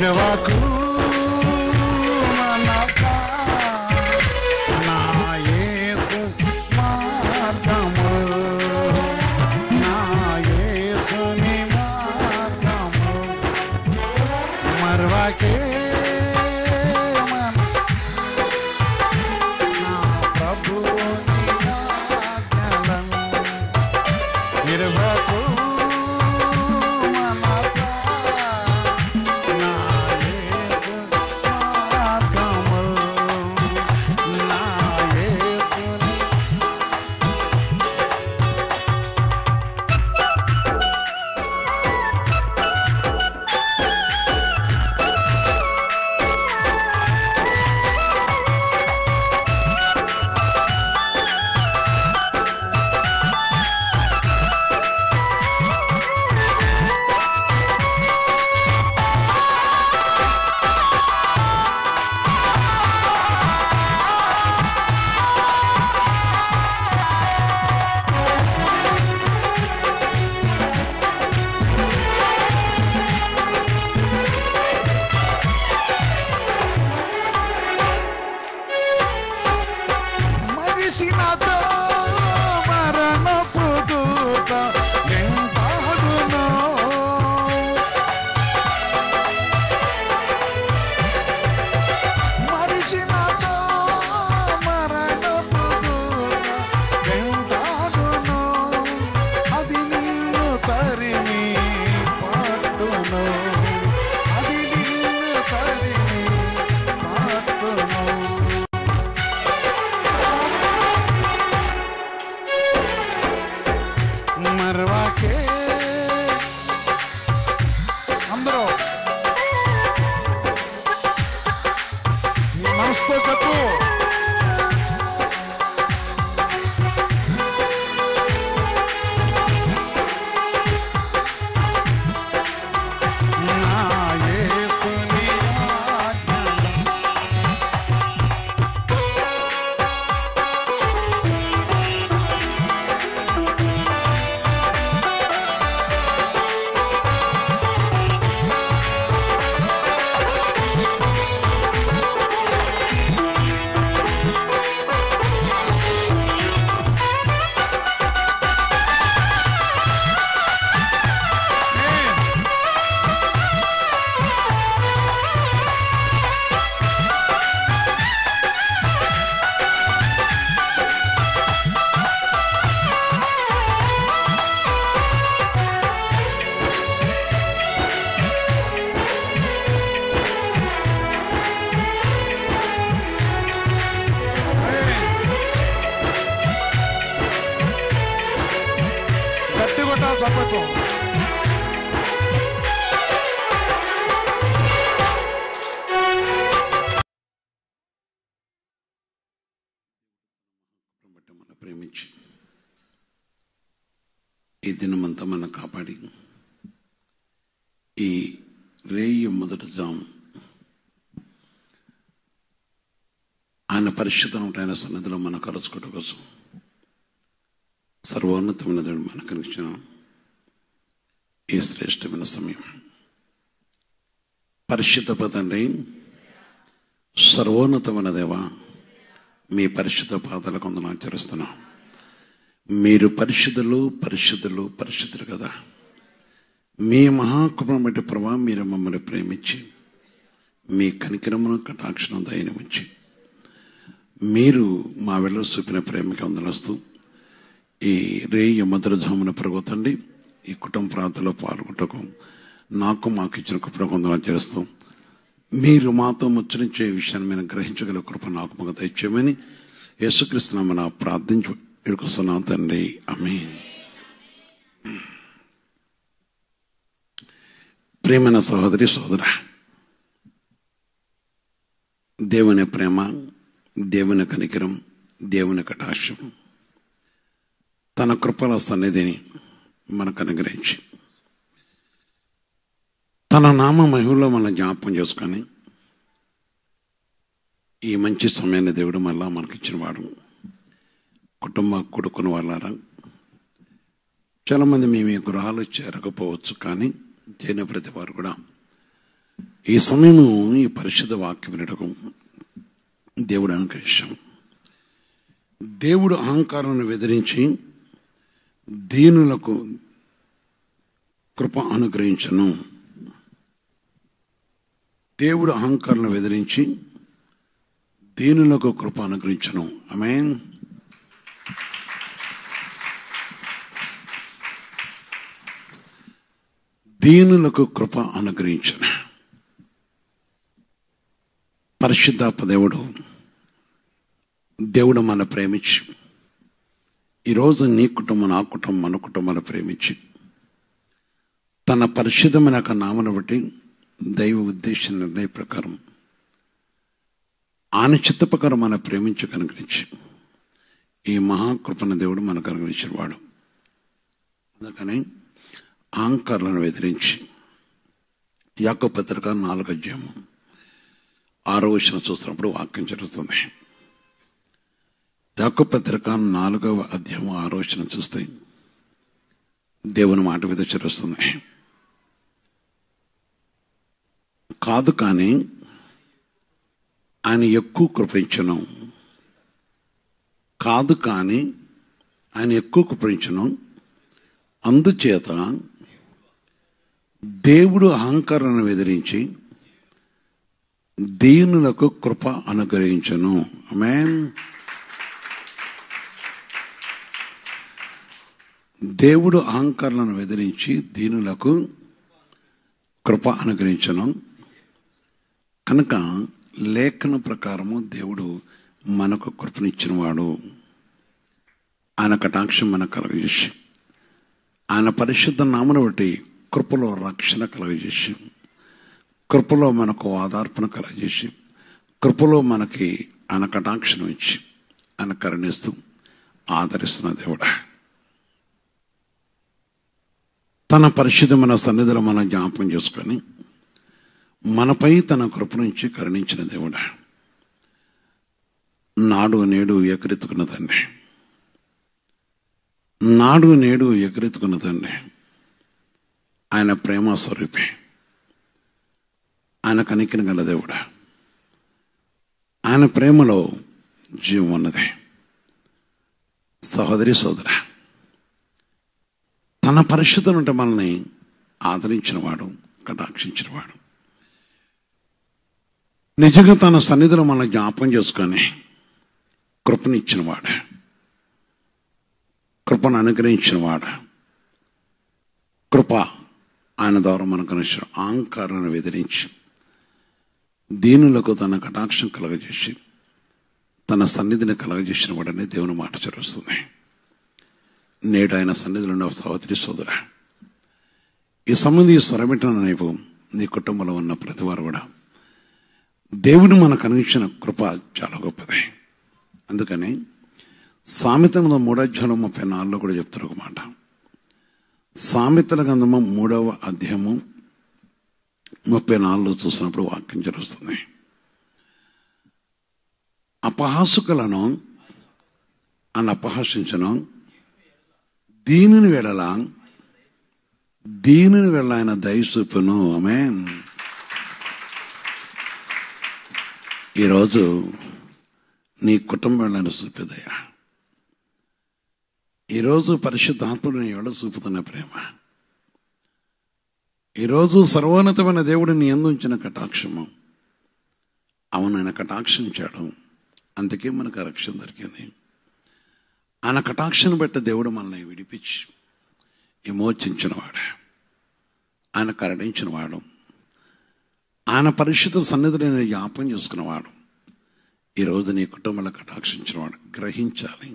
నిరవకు మనసా నా యేసు మార్గము, నా యేసుని మార్గము మరువకే నా ప్రభువుని ఆజ్ఞలను. నిరవకు ప్రేమించి ఈ దినమంతా మనం కాపాడి ఈ రేయి మొదటి జాము ఆయన పరిశుద్ధమైన ఆయన సన్నిధిలో మనం కలుసుకోవడం కోసం సర్వోన్నతమైన దేవుడు మనకు ఇచ్చిన ఈ శ్రేష్టమైన సమయం. పరిశుద్ధ తండ్రి, సర్వోన్నతమైన దేవ, మీ పరిశుద్ధ పాదాల కొందరు ఆచరిస్తున్నాం. మీరు పరిశుద్ధులు పరిశుద్ధులు పరిశుద్ధులు కదా. మీ మహాకృపను బట్టి ప్రభా మీరు మమ్మల్ని ప్రేమించి మీ కనికరమును కటాక్షను దయనించి మీరు మా వెళ్ళ చూపిన ప్రేమకి వందనస్తూ ఈ రేయి మొదటి జామున ప్రభుత్వండి ఈ కుటుంబ ప్రాంతంలో పాల్గొనటకు నాకు మాకు ఇచ్చిన కృపను వందనాలు చేస్తూ మీరు మాతో ముచ్చరించే విషయాన్ని మేము గ్రహించగల కృప నాకు మాకు దయచేయమని యేసుక్రీస్తు నామమున ప్రార్థించి వేడుకొస్తున్నాం తండ్రి, ఆమేన్. ప్రియమైన సహోదరి సోదరా, దేవుని ప్రేమ, దేవుని కనికరం, దేవుని కటాక్షం, తన కృపల సన్నిధిని మనకు అనుగ్రహించి తన నామ మహిమలో మన జ్ఞాపకం చేసుకొని ఈ మంచి సమయాన్ని దేవుడు మళ్ళా మనకిచ్చిన వాడు. కుటుంబ కొడుకుని వాళ్ళారా, చాలామంది మేము ఈ గృహాలు చేరకపోవచ్చు, కానీ చేరిన ప్రతి వారు కూడా ఈ సమయము ఈ పరిశుద్ధ వాక్యం వినటకు దేవుడు అనుగ్రహించాం. దేవుడు అహంకారాన్ని వెదిరించి దీనులకు కృప అనుగ్రహించను. దేవుడు అహంకారాన్ని వెదిరించి దీనులకు కృప అనుగ్రహించను. ఆమేన్. దీనులకు కృప అనుగ్రహించను. పరిశుద్ధాత్మ దేవుడు మన ప్రేమించి, ఈరోజు నీ కుటుంబం, నా కుటుంబం, మన కుటుంబాన్ని ప్రేమించి తన పరిశుద్ధమైన నామను బట్టి దైవ ఉద్దేశ నిర్ణయ ప్రకారం ఆయన చిత్త ప్రకారం మన ప్రేమించి కనుగరించి ఈ మహాకృపణ దేవుడు మనకు అనుగ్రహించిన వాడు. అందుకని అహంకారాలను వెదిరించి యాకోబు పత్రిక 4:6 చూస్తున్నప్పుడు వాక్యం జరుగుతుంది. యాకోబు పత్రిక 4:6 చూస్తే దేవుని మాట మీద చరుస్తుంది. కాదు కానీ ఆయన ఎక్కువ కృపించను. కాదు కానీ ఆయన ఎక్కువ కృపించను. అందుచేత దేవుడు అహంకారాన్ని వెదిరించి దీనులకు కృప అనుగ్రహించను. ఆమేన్. దేవుడు అహంకారాలను వెదిరించి దీనులకు కృప అనుగ్రహించను. కనుక లేఖన ప్రకారము దేవుడు మనకు కృపనిచ్చిన వాడు. ఆయన కటాక్షం మనకు కలగజేసి, ఆయన పరిశుద్ధ నామను బట్టి కృపలో రక్షణ కలగజేసి, కృపలో మనకు ఆధార్పణ కలగజేసి, కృపలో మనకి ఆయన కటాక్షం ఇచ్చి ఆయన కరుణిస్తూ ఆదరిస్తున్న దేవుడు. తన పరిశుద్ధమైన సన్నిధిలో మనం జ్ఞాపకం చేసుకొని మనపై తన కృప నుంచి కరుణించిన దేవుడు. నాడు నేడు ఎకరెత్తుకున్న తండ్రి, నాడు నేడు ఎకరెత్తుకున్న తండ్రి, ఆయన ప్రేమ స్వరూపి, ఆయన కనికిన గల దేవుడు. ఆయన ప్రేమలో జీవం ఉన్నది. సహోదరి సోదర, తన పరిశుద్ధం అంటే మనల్ని ఆదరించినవాడు, కటాక్షించినవాడు. నిజంగా తన సన్నిధిలో మనల్ని జ్ఞాపకం చేసుకొని కృపనిచ్చినవాడు, కృపను అనుగ్రహించినవాడు. కృప ఆయన ద్వారా మనకు అనుగ్రహించిన అహంకారాన్ని వెదిరించి దీనులకు తన కటాక్షం కలగజేసి తన సన్నిధిని కలగజేసిన వాడనే దేవుని మాట చదువుతుంది. నేడు ఆయన సన్నిధిలో ఉన్న సహోదరి సోదర, ఈ సంబంధి స్వరమిటన నీవు నీ కుటుంబంలో ఉన్న ప్రతి వారు కూడా దేవుడు మనకు అనుగ్రహించిన కృప చాలా గొప్పది. అందుకని సామెతల 3:34 కూడా చెప్తారు ఒక మాట. సామెతల గ్రంథము 3:34 చూసినప్పుడు వాక్యం జరుగుతుంది. అపహాసుకులను అని అపహాసించను, దీనిని వెడల ఆయన దయ చూపును. ఆమేన్. ఈరోజు నీ కుటుంబంలో చూపేదయ్యా. ఈరోజు పరిశుద్ధాత్ముడు నీ ఎవడ చూపుతున్న ప్రేమ, ఈరోజు సర్వోన్నతమైన దేవుడు నీ యందు ఉంచిన కటాక్షము. అవును, ఆయన కటాక్షించాడు, అందుకే మనకు రక్షణ దొరికింది. ఆయన కటాక్షను బట్టి దేవుడు మనల్ని విడిపించి విమోచించినవాడు, ఆయన కరుణించినవాడు, ఆయన పరిశుద్ధ సన్నిధిని జ్ఞాపకం చేసుకున్నవాడు. ఈరోజు నీ కుటుంబంలో కటాక్షించినవాడు. గ్రహించాలి.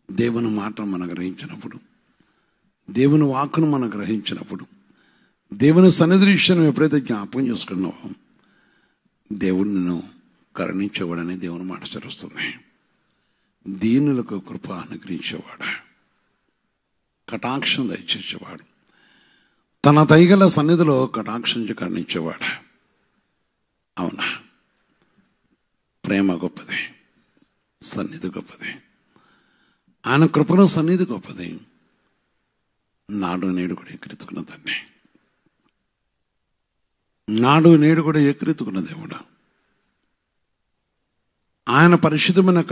దేవుని మాటను మనం గ్రహించినప్పుడు, దేవుని వాక్కును మనం గ్రహించినప్పుడు, దేవుని సన్నిధి విషయం ఎప్పుడైతే జ్ఞాపకం చేసుకున్నావో దేవుడు నిన్ను కరుణించేవాడని దేవుని మాట చరుస్తుంది. దీనులకు కృప అనుగ్రహించేవాడు, కటాక్షం దయచేసేవాడు, తన దయగల సన్నిధిలో కటాక్షించి కరుణించేవాడు. అవునా, ప్రేమ గొప్పది, సన్నిధి గొప్పది, ఆయన కృపలో సన్నిధి గొప్పది. నాడు నేడు కూడా ఎక్కడెత్తుకున్న తండ్రి, నాడు నేడు కూడా ఏకరీతుకున్న దేవుడు. ఆయన పరిశుద్ధమైన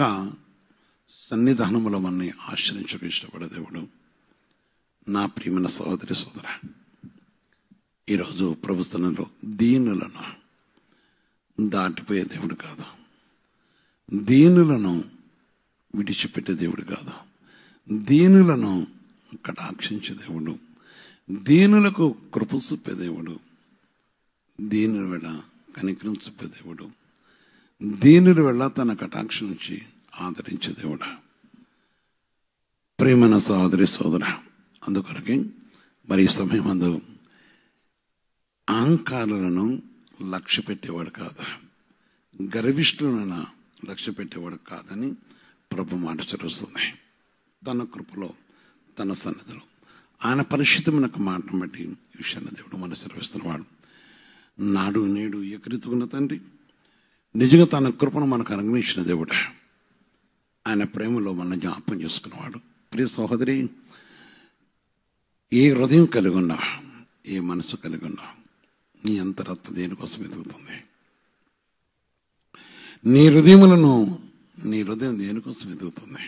సన్నిధానములో మనని ఆశ్రయించక ఇష్టపడే దేవుడు. నా ప్రియమైన సహోదరి సోదర, ఈరోజు ప్రభుత్వంలో దీనులను దాటిపోయే దేవుడు కాదు, దీనులను విడిచిపెట్టే దేవుడు కాదు, దీనులను కటాక్షించే దేవుడు, దీనులకు కృప చూపే దేవుడు, దీనుల వేళ కనికరం చూపే దేవుడు, దీనుల వేళ తన కటాక్షం నుంచి ఆదరించే దేవుడు. ప్రియమైన సహోదరి సోదర, అందుకొరకే మరి ఈ సమయం అందు అహంకారులను లక్ష్య పెట్టేవాడు కాదు, గర్విష్ఠులను లక్ష్య పెట్టేవాడు కాదని ప్రభు మాట చదువుతుంది. తన కృపలో, తన సన్నిధిలో ఆయన పరిశుద్ధమైన మాటను బట్టి ఈ విషయాన్ని దేవుడు మనం సెలవిస్తున్నవాడు. నాడు నేడు ఏకరీతుకున్న తండ్రి, నిజంగా తన కృపను మనకు అనుగ్రహించిన దేవుడు, ఆయన ప్రేమలో మన జ్ఞాపకం చేసుకున్నవాడు. ప్రియ సహోదరి, ఏ హృదయం కలిగి ఉన్నా, ఏ మనసు కలిగి ఉన్నా, నీ అంతరాత్మ దేనికోసం వెతుకుతుంది? నీ హృదయం దేనికోసం వెతుకుతుంది?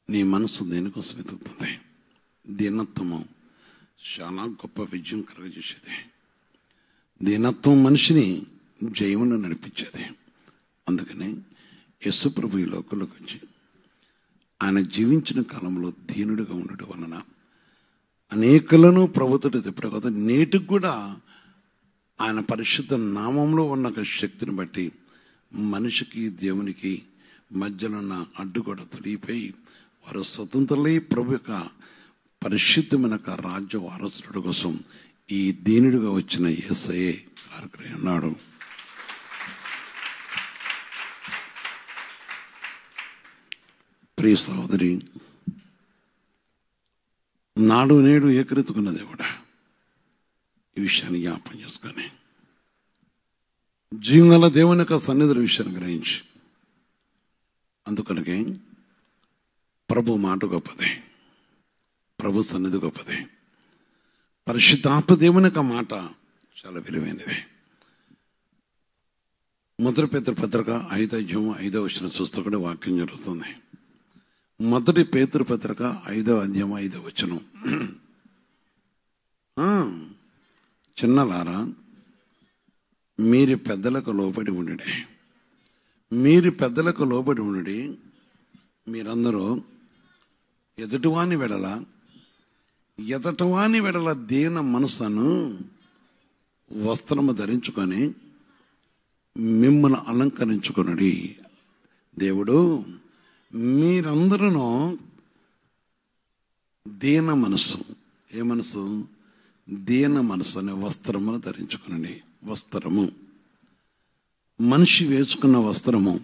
నీ మనసు దేనికోసం వెతుకుతుంది? దీనత్వము చాలా గొప్ప విజయం కలుగజేసేది. దీనత్వం మనిషిని జయమును నడిపించేది. అందుకని యేసు ప్రభు ఈ లోకంలోకి వచ్చి ఆయన జీవించిన కాలంలో దీనుడిగా ఉండడం వలన అనేకులను ప్రభుత్వం తిప్పడం కదా, నేటికి కూడా ఆయన పరిశుద్ధ నామంలో ఉన్న శక్తిని బట్టి మనిషికి దేవునికి మధ్యలో ఉన్న అడ్డుగోడ తొలిగిపోయి వారు స్వతంత్రులై ప్రభు యొక్క పరిశుద్ధమైన రాజ్య వారసుడు కోసం ఈ దీనుడిగా వచ్చిన యేసయ్యే కార్యక్రమం అన్నాడు. ప్రియ సహోదరి, నాడు నేడు ఏకరీతుకున్న దేవుడా, ఈ విషయాన్ని జ్ఞాపకం చేసుకొని జీవగల దేవుని యొక్క సన్నిధుల విషయాన్ని గ్రహించి, అందుకనకే ప్రభు మాట గొప్పది, ప్రభు సన్నిధి గొప్పది, పరిశుద్ధాత్మ దేవుని యొక్క మాట చాలా విలువైనది. మొదటి పేతురు పత్రిక 5:5 చూస్తూ కూడా వాక్యం జరుగుతుంది. మొదటి పేతురు పత్రిక 5:5. చిన్నలారా, మీరు పెద్దలకు లోబడి ఉండుడి, మీరందరూ ఎదుటివాని వెడల దీన మనసును వస్త్రము ధరించుకొని మిమ్మల్ని అలంకరించుకొనుడి. దేవుడు మీరందరూ దీన మనసు, ఏ మనసు? దీన మనసు అనే వస్త్రమును ధరించుకునండి. వస్త్రము, మనిషి వేసుకున్న వస్త్రము,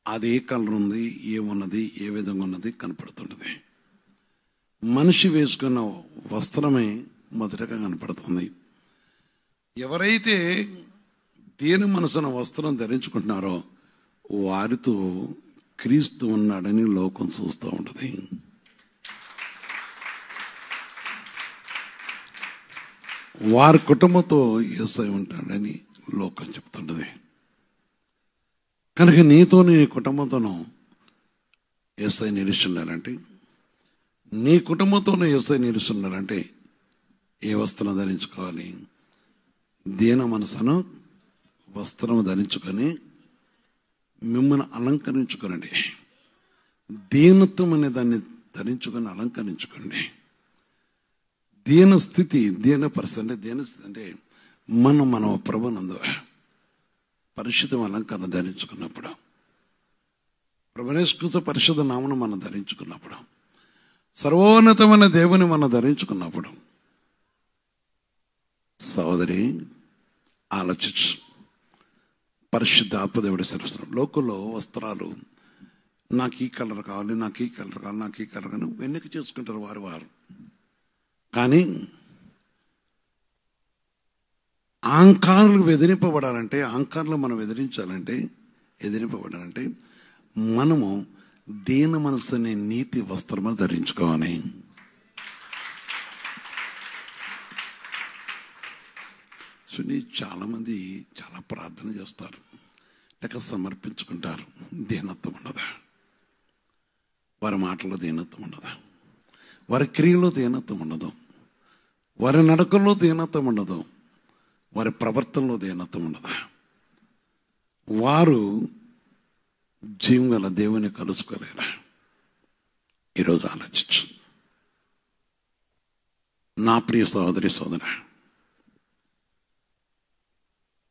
అది ఏ కలర్ ఉంది, ఏమున్నది, ఏ విధంగా ఉన్నది కనపడుతున్నది. మనిషి వేసుకున్న వస్త్రమే మొదటగా కనపడుతుంది. ఎవరైతే దీన మనసున వస్త్రం ధరించుకుంటున్నారో వారితో క్రీస్తు ఉన్నాడని లోకం చూస్తూ ఉంటుంది. వారి కుటుంబంతో యేసయ్య ఉంటాడని లోకం చెప్తుంటది. కనుక నీతో నీ కుటుంబంతోనూ యేసయ్య నిలుచుండాలంటే, నీ కుటుంబంతోనూ యేసయ్య నిలుచుండాలంటే ఏ వస్త్రం ధరించుకోవాలి? దీన మనసును వస్త్రం ధరించుకొని మిమ్మల్ని అలంకరించుకోనండి. దీనత్వం అనే దాన్ని ధరించుకొని అలంకరించుకోండి. దీన స్థితి, దీన పరిస్థితి అంటే మన ప్రభునందు పరిశుద్ధ అలంకరణ ధరించుకున్నప్పుడు, ప్రభునేశ్వర పరిశుద్ధ నామను మనం ధరించుకున్నప్పుడు, సర్వోన్నతమైన దేవుని మనం ధరించుకున్నప్పుడు, సహోదరి ఆలోచించు. పరిశుద్ధ ఆత్మదేవుడు సెలవుస్తున్నాడు. లోకంలో వస్త్రాలు నాకు ఈ కలర్ కావాలి, నాకు ఈ కలర్ కావాలి, నాకు ఈ కలర్ కావాలి వెనక్కి చేసుకుంటారు వారు. కానీ అహంకారులు ఎదిరింపబడాలంటే, అహంకారులు మనం ఎదిరింపబడాలంటే మనము దీన మనసు అనే నీతి వస్త్రమును ధరించుకోవాలి. చూడండి, చాలామంది చాలా ప్రార్థన చేస్తారు, లేక సమర్పించుకుంటారు. దీనత్వం ఉండదా? వారి మాటల్లో దీనత్వం ఉండదా? వారి క్రియలో దీనత్వం ఉండదు, వారి నడకల్లో దీనత్వం ఉండదు, వారి ప్రవర్తనలో దీనత్వం ఉండదా? వారు జీవం గల దేవుని కలుసుకోలేరా? ఈరోజు ఆలోచించు నా ప్రియ సహోదరి సోదర,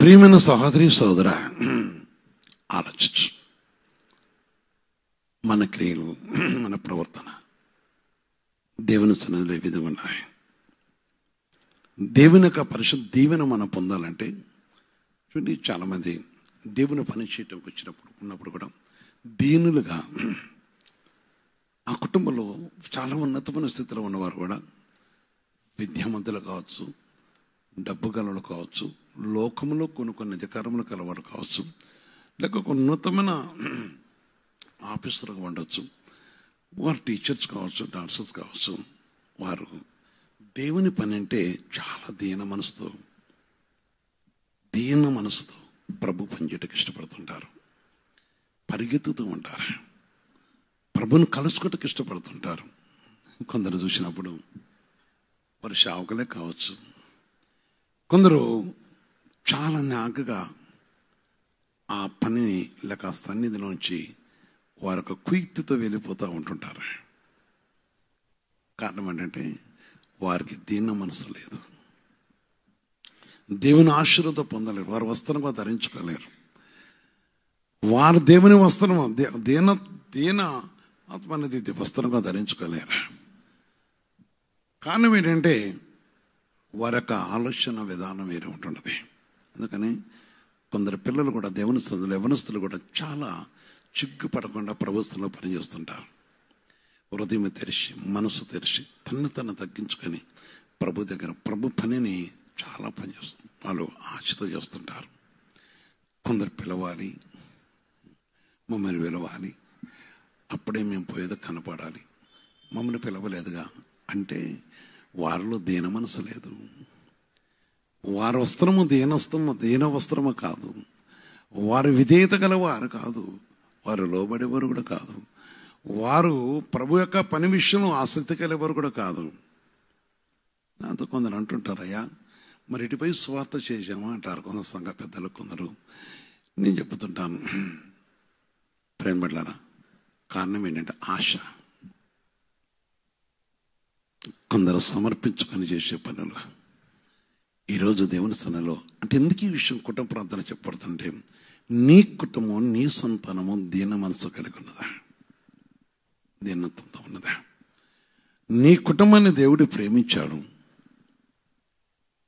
ప్రియమైన సహోదరి సోదర, ఆలోచించు. మన క్రియలు, మన ప్రవర్తన దేవుని సన్నిధిలో ఏ విధంగా ఉన్నాయి? దేవుని యొక్క పరిశుద్ధ దీవెన మనం పొందాలంటే చూడండి, చాలామంది దేవుని పని చేయటంకి ఉన్నప్పుడు కూడా దీనులుగా, ఆ కుటుంబంలో చాలా ఉన్నతమైన స్థితిలో ఉన్నవారు కూడా విద్యావంతులు కావచ్చు, డబ్బు గలవాళ్ళు కావచ్చు, లోకంలో కొన్ని అధికారములు కలవారు కావచ్చు, లేక ఒక ఉన్నతమైన ఆఫీసర్గా ఉండొచ్చు, వారు టీచర్స్ కావచ్చు, డాక్టర్స్ కావచ్చు. వారు దేవుని పని అంటే చాలా దీన మనసుతో ప్రభు పనిచేయటకు ఇష్టపడుతుంటారు, పరిగెత్తుతూ ఉంటారు, ప్రభుని కలుసుకోవటకు ఇష్టపడుతుంటారు. కొందరు చూసినప్పుడు వారు సేవకులే కావచ్చు, కొందరు చాలా నాకగా ఆ పనిని లేక ఆ సన్నిధిలోంచి వారి యొక్క కుయుక్తితో వెళ్ళిపోతూ ఉంటుంటారు. కారణం ఏంటంటే వారికి దీన మనసు లేదు, దేవుని ఆశీర్వాదం పొందలేరు, వారు వస్త్రంగా ధరించుకోలేరు, వారు దేవుని వస్త్రం దీన ఆత్మ అనేది వస్త్రంగా ధరించుకోలేరు. కారణం ఏంటంటే వారి యొక్క ఆలోచన విధానం వేరే ఉంటున్నది. అందుకని కొందరు పిల్లలు కూడా దేవుని స్థుతులు, యవనస్తులు కూడా చాలా చిగ్గుపడకుండా ప్రభుత్వంలో పనిచేస్తుంటారు. హృదయం తెరిచి, మనసు తెరిచి, తను తగ్గించుకొని ప్రభు దగ్గర ప్రభు పనిని చాలా పనిచేస్తుంది. వాళ్ళు ఆశతో చేస్తుంటారు. కొందరు పిలవాలి, మమ్మల్ని పిలవాలి, అప్పుడే మేము పోయేదో కనపడాలి, మమ్మల్ని పిలవలేదుగా అంటే వారిలో దీన మనసు లేదు. వారి వస్త్రము దీన వస్త్రము కాదు, వారు విధేయత గల వారు కాదు, వారు లోబడేవారు కూడా కాదు, వారు ప్రభు యొక్క పని విషయంలో ఆసక్తి కలిగేవారు కూడా కాదు. నాతో కొందరు అంటుంటారయ్యా, మరి ఇటుపై స్వార్థ చేసామా అంటారు కొందరు సంఘ పెద్దలు. కొందరు నేను చెప్తుంటాను, ప్రేమ బిడ్డలారా, కారణం ఏంటంటే ఆశ. కొందరు సమర్పించుకొని చేసే పనులు ఈరోజు దేవుని సన్నిధిలో అంటే ఎందుకు ఈ విషయం కుటుంబ ప్రార్థన చెప్పబడుతుంటే, నీ కుటుంబం, నీ సంతానము దీన మనసు కలిగి ఉన్నదా? దీనత్వంతో ఉన్నదా? నీ కుటుంబాన్ని దేవుడు ప్రేమించాడు,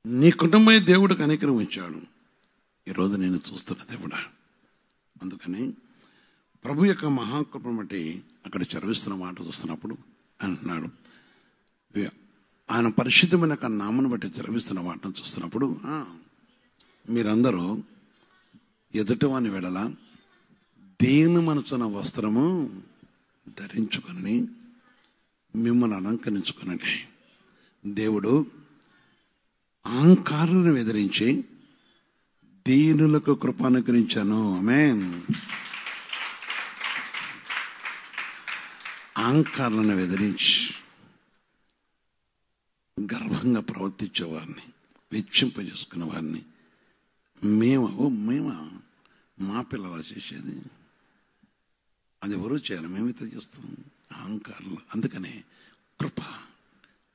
నీ కుటుంబాన్ని దేవుడు కనికరించాడు. ఈరోజు నేను చూస్తున్న దేవుడా. అందుకని ప్రభు యొక్క మహాకృపను బట్టి అక్కడ చదివిస్తున్న మాట చూస్తున్నప్పుడు అంటున్నాడు, ఆయన పరిశుద్ధమైన నామను బట్టి చదివిస్తున్న మాటను చూస్తున్నప్పుడు, మీరందరూ ఎదుటివాని వెడల దేని మనసున వస్త్రము ధరించుకొని మిమ్మల్ని అలంకరించుకునండి. దేవుడు అహంకారులను ఎదిరించి దీనులకు కృప అనుగ్రహించాను. ఆమేన్. అహంకారులను ఎదిరించి గర్వంగా ప్రవర్తించే వారిని, వెచ్చింపజేసుకున్న వారిని మేమా మా పిల్లలా చేసేది, అది ఎవరో చేయాలి, మేమైతే చేస్తాం. అహంకారులు. అందుకనే కృప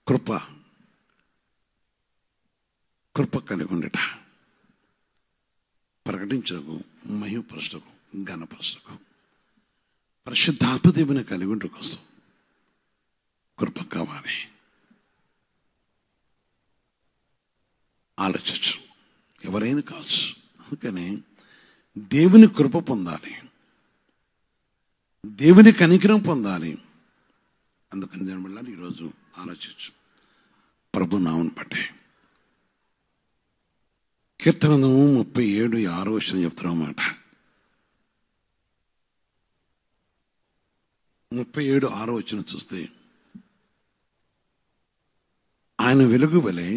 కృప కృప కలిగి ఉండట, ప్రకటించకు, మహిమపరచకు, ఘనపరచకు, పరిశుద్ధాత్మ దేవుని కలిగి ఉండటం కోసం కృప కావాలి. ఆలోచించు, ఎవరైనా కావచ్చు. అందుకని దేవుని కృప పొందాలి, దేవుని కనికరం పొందాలి. అందుకని దాని వల్ల ఈరోజు ఆలోచించు. ప్రభు నామను బట్టే కీర్తనము 37:6 చెప్తున్నమాట. 37:6 చూస్తే, ఆయన వెలుగు వలె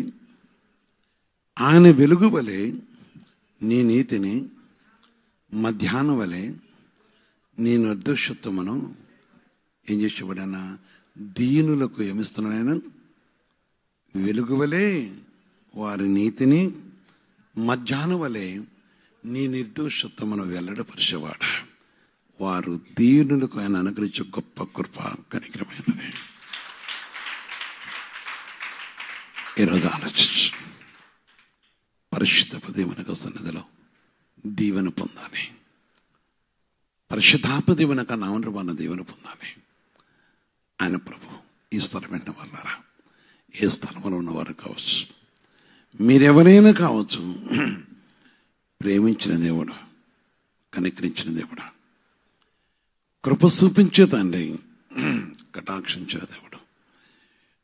ఆయన వెలుగు వలె నీ నీతిని, మధ్యాహ్నం వలె నీ నిర్దోషత్వమును ఏం చేసేవాడైనా దీనులకు ఏమిస్తున్నాడు. వెలుగు వలె వారి నీతిని, మధ్యాహ్నం వలె నీ నిర్దోషత్వమును వెల్లడపరిచేవాడు. వారు దీనులకు ఆయన అనుగ్రహించే గొప్ప కృప కనికరమైనది. ఈరోజు ఆలోచించు. పరిశుద్ధ దేవునికి సన్నిధిలో దీవెన పొందాలి. పరిశుద్ధాత్మ దేవునిక నామరూపాన దీవెన పొందాలి. ఆయన ప్రభు ఈ స్థలం వెంట వాళ్ళారా, ఏ స్థలంలో ఉన్నవారు కావచ్చు, మీరెవరైనా కావచ్చు, ప్రేమించిన దేవుడు, కనికరించిన దేవుడు, కృప చూపించే తండ్రి, కటాక్షించే దేవుడు,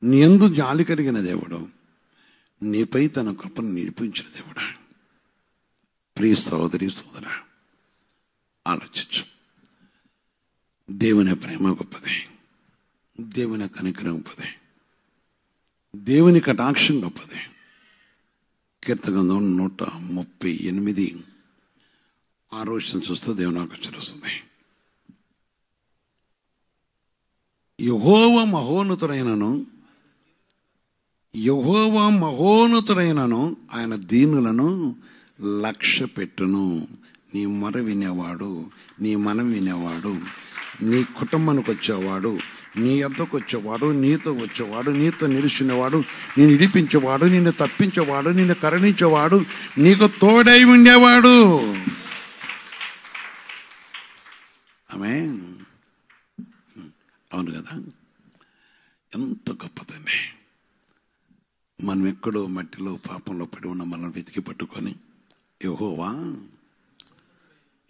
నీ యందు జాలి కలిగిన దేవుడు, నీపై తన కృపను నిలిపించిన దేవుడు. ప్రియ సహోదరి సోదర, ఆలోచించు. దేవుని ప్రేమ గొప్పది, దేవుని కనికరం గొప్పది, దేవుని కటాక్షం గొప్పది. కీర్తన 138 ఆ రోజున చూస్తే దేవుని ఆకర్షణ వస్తుంది. యెహోవా మహోన్నతుడైనను ఆయన దీనులను లక్ష్య పెట్టును. నీ మొర వినేవాడు, నీ మనం వినేవాడు, నీ కుటుంబానికి వచ్చేవాడు, నీ వద్దకు వచ్చేవాడు, నీతో వచ్చేవాడు, నీతో నిలిచినవాడు, నేను ఇడిపించేవాడు, నిన్ను తప్పించేవాడు, నిన్ను కరుణించేవాడు, నీకు తోడై ఉండేవాడు. ఆమేన్. అవును కదా, ఎంత గొప్పదండి. మనం ఎక్కడో మట్టిలో పాపంలో పడి ఉన్న మనం వెతికి పట్టుకొని, యెహోవా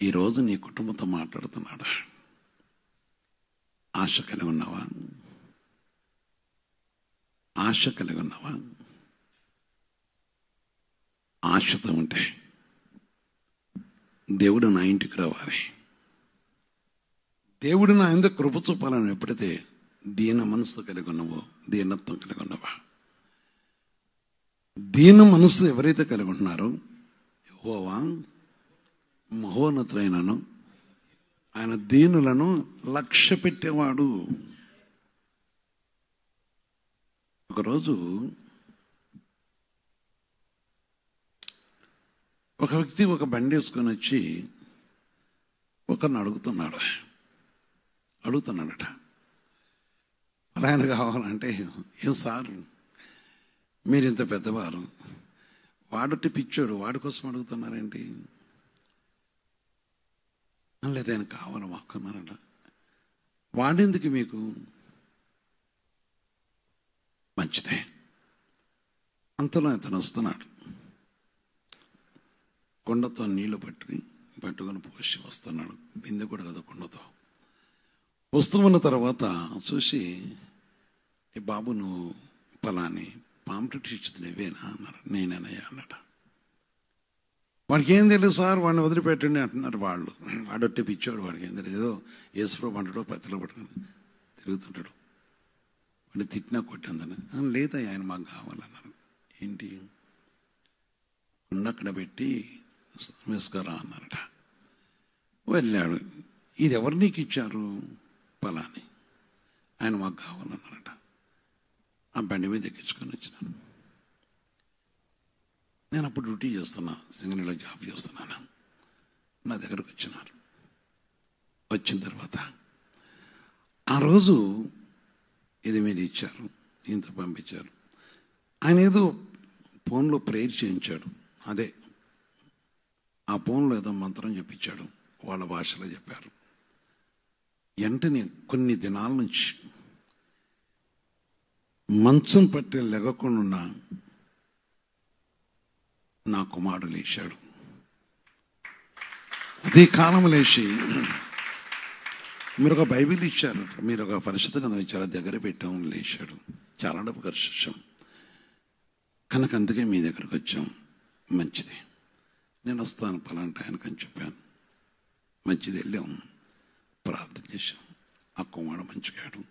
ఈరోజు నీ కుటుంబంతో మాట్లాడుతున్నాడు. ఆశ కలిగి ఉన్నావా? ఆశ కలిగి ఉన్నావా? ఆశతో ఉంటే దేవుడు నా ఇంటికి రావాలి, దేవుడు నా ఎందుకు కృప చూపాలని ఎప్పుడైతే దీన మనసు కలిగి ఉన్నావో, దీనత్వం కలిగి ఉన్నావా, దీన మనసు ఎవరైతే కలిగి ఉంటున్నారో, యెహోవా మహోన్నతుడైనను ఆయన దీనులను లక్ష్య పెట్టేవాడు. ఒకరోజు ఒక వ్యక్తి ఒక బండి వేసుకొని వచ్చి ఒకరిని అడుగుతున్నాడట. అలా ఆయన కావాలంటే, ఏం సార్ మీరు ఇంత పెద్దవారు, వాడుంటే పిచ్చోడు, వాడి కోసం అడుగుతున్నారేంటి? లేదా ఆయన కావాలి మాకు అన్నారట. వాడేందుకు మీకు? మంచిదే. అంతలో అతను వస్తున్నాడు, కొండతో నీళ్లు పట్టుకొని పోసి వస్తున్నాడు. బిందె కూడా కదా, కొండతో వస్తూ ఉన్న తర్వాత చూసి, ఏ బాబు నువ్వు పలాని పాంప్లెట్ ఇచ్చింది నువ్వేనా అన్నారు. నేనేనయ్యా అన్నాడు. వాడికి ఏం తెలియదు సార్, వాడిని వదిలిపెట్టండి అంటున్నారు వాళ్ళు. వాడొట్టి పిచ్చాడు, వాడికి ఏం తెలియదు. ఏదో యేసుప్రభు అంటాడో పత్తిలో పట్టుకొని తిరుగుతుంటాడు. వాడిని తిట్టినా కొట్టిందని. లేదయ్యా ఆయన మాకు కావాలన్నారు. ఏంటి? అక్కడ పెట్టి వేసుకురా అన్నారట. వెళ్ళాడు. ఇది ఎవరు నీకు ఇచ్చారు? పలాని. ఆయన మాకు కావాలన్నారట. ఆ బండి మీద ఎక్కించుకొని వచ్చినాను. నేను అప్పుడు డ్యూటీ చేస్తున్నా, సింగనీలో జాబ్ చేస్తున్నాను. నా దగ్గరకు వచ్చినారు. వచ్చిన తర్వాత ఆ రోజు ఇది మీరు ఇచ్చారు, ఇంత పంపించారు. ఆయన ఏదో ఫోన్లో ప్రేయర్ చేయించాడు. అదే ఆ ఫోన్లో ఏదో మంత్రం చెప్పించాడు, వాళ్ళ భాషలో చెప్పారు. వెంటనే కొన్ని దినాల నుంచి మంచం పట్టి లెగకుండా నా కుమారుడు లేచాడు. అదే కాలం లేచి, మీరు ఒక బైబిల్ ఇచ్చారు, మీరు ఒక పరిశుద్ధ గ్రంథం ఇచ్చారు, దగ్గర పెట్టాం. లేచాడు. చాలా డబ్బు ఖర్చు చేశాం కనుక అందుకే మీ దగ్గరకు వచ్చాం. మంచిది, నేను వస్తాను పలాంటి ఆయనకని చెప్పాను. మంచిది, వెళ్ళాం, ప్రార్థన చేశాం. ఆ కుమారుడు మంచిగాడు.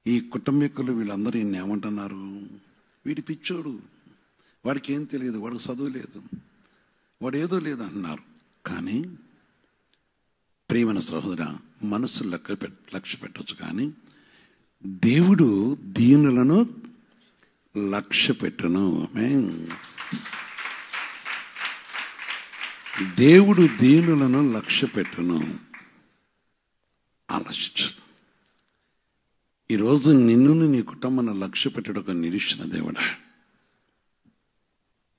ఈ కుటుంబీకులు వీళ్ళందరూ ఈయన ఏమంటున్నారు? వీడి పిచ్చోడు, వాడికి ఏం తెలియదు, వాడికి చదువు లేదు, వాడు ఏదో లేదు అంటున్నారు. కానీ ప్రియమైన సహోదర, మనస్సు లక్ష్య పెట్టవచ్చు, కానీ దేవుడు దీనులను లక్ష్య పెట్టును. దేవుడు దీనులను లక్ష్య పెట్టును. ఆలోచించు. ఈరోజు నిన్ను నీ కుటుంబాన్ని లక్ష్య పెట్టడం ఒక నిరీక్షణ దేవుడా.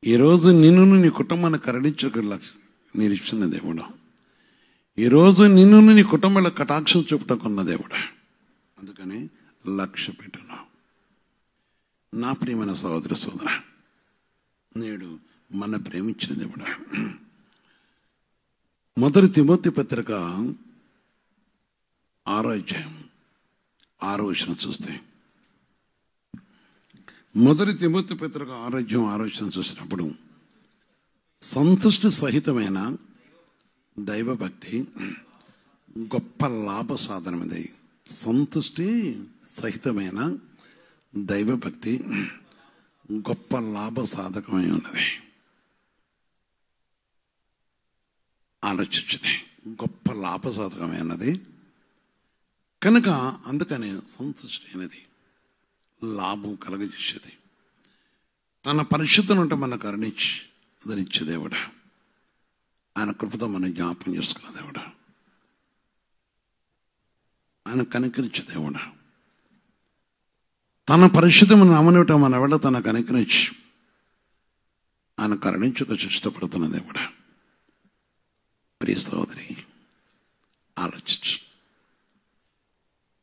ఈరోజు నిన్ను నీ కుటుంబాన్ని కరుణించక నిరీక్షణ దేవుడా. ఈరోజు నిన్ను నీ కుటుంబంలో కటాక్షం చూపటకున్న దేవుడా. అందుకని లక్ష్య పెట్టును. నా ప్రియమైన సహోదర సోదర, నేడు మన ప్రేమించిన దేవుడా. 1 తిమోతి పత్రిక 6వ అధ్యాయం 6వ వచనం చూస్తే, 1 తిమోతి పత్రిక 6వ అధ్యాయం 6వ వచనం చూసినప్పుడు, సంతుష్టి సహితమైన దైవభక్తి గొప్ప లాభ సాధనమైనది. సంతుష్టి సహితమైన దైవభక్తి గొప్ప లాభ సాధకమై ఉన్నది. ఆలోచించని గొప్ప లాభ సాధకమైనది కనుక, అందుకని సంతుష్టి అనేది లాభం కలగజేసేది. తన పరిశుద్ధనుంటే మన కరుణించి ధరించే దేవుడా. ఆయన కృపతో మనం జ్ఞాపకం చేసుకున్న దేవుడా. ఆయన కనికరించే దేవుడా. తన పరిశుద్ధమైన నామమున మన ఎవడ తన కనికరించి ఆయన కరుణించుకు ఇష్టపడుతున్న దేవుడా. ప్రియ సహోదరి, ఆలోచించు.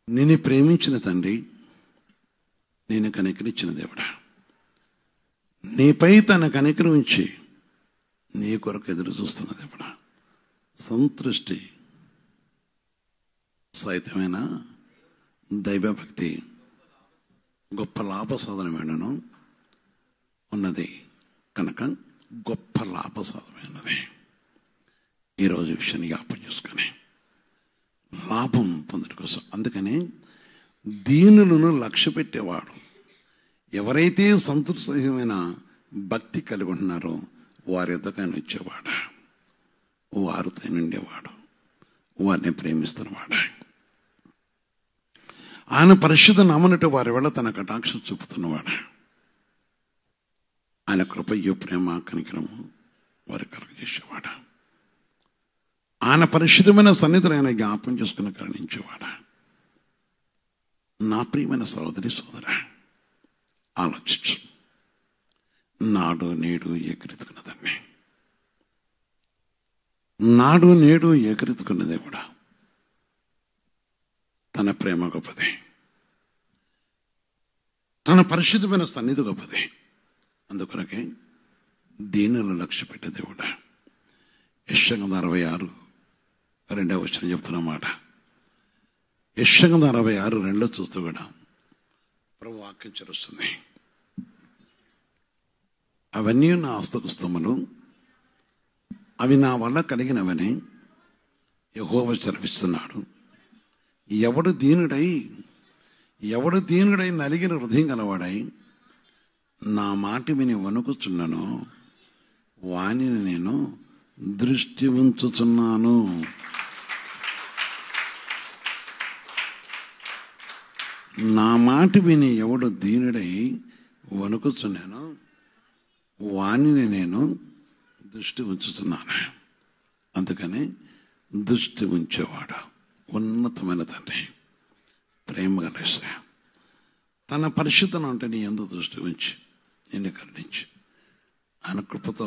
నేను ప్రేమించిన తండ్రి, నేను కనికరించిన దేవుడా, నీపై తన కనికరించి నీ కొరకు ఎదురు చూస్తున్న దేవుడా. సంతృష్టి సహితమైన దైవభక్తి గొప్ప లాభ సాధనమైనను ఉన్నది కనుక, గొప్ప లాభ సాధనమైనది. ఈరోజు విషయాన్ని జ్ఞాపకం చేసుకొని లాభం పొందడం కోసం. అందుకని దీనులను లక్ష్య పెట్టేవాడు, ఎవరైతే సంతృప్తిమైన భక్తి కలిగి ఉంటున్నారో వారి ఎద్దకైనా వచ్చేవాడు, వారితో నిండేవాడు, వారిని ప్రేమిస్తున్నవాడు. ఆయన పరిశుద్ధ నామమున వారి వల్ల తన కటాక్షం చూపుతున్నవాడు. ఆయన కృపయు ప్రేమ కనికరము వారి కలుగజేసేవాడు. ఆయన పరిశుద్ధమైన సన్నిధిని ఆయన జ్ఞాపం చేసుకుని కరుణించేవాడు. నా ప్రియమైన సహోదరి సోదర, ఆలోచించు. నాడు నేడు ఏకరీతికున్నదండి. నాడు నేడు ఏకరీతికున్న దేవుడా. తన ప్రేమ గొప్పది, తన పరిశుద్ధమైన సన్నిధి గొప్పది. అందుకొరకే దీనులను లక్ష్య పెట్టే దేవుడా. యెషయా 66:2 వచనం చెప్తున్నమాట. యెషయా 66:2 చూస్తూ కూడా ప్రభు వాక్యం చరుస్తుంది. అవన్నీ నా హస్తపుస్తములు, అవి నా వల్ల కలిగినవని యెహోవా సెలవిస్తున్నాడు. ఎవడు దీనుడై నలిగిన హృదయం గలవాడై నా మాట విని వణుకుచున్నానో వానిని నేను దృష్టి ఉంచుచున్నాను. నా మాట విని ఎవడు దీనుడై వణుకుచున్నానో వానిని నేను దృష్టి ఉంచుతున్నాను. అందుకని దృష్టి ఉంచేవాడు ఉన్నతమైన తండ్రి, ప్రేమ గల తన పరిశుద్ధను అంటే నీ యందు దృష్టి ఉంచి నిన్ను కరుణించి ఆయన కృపతో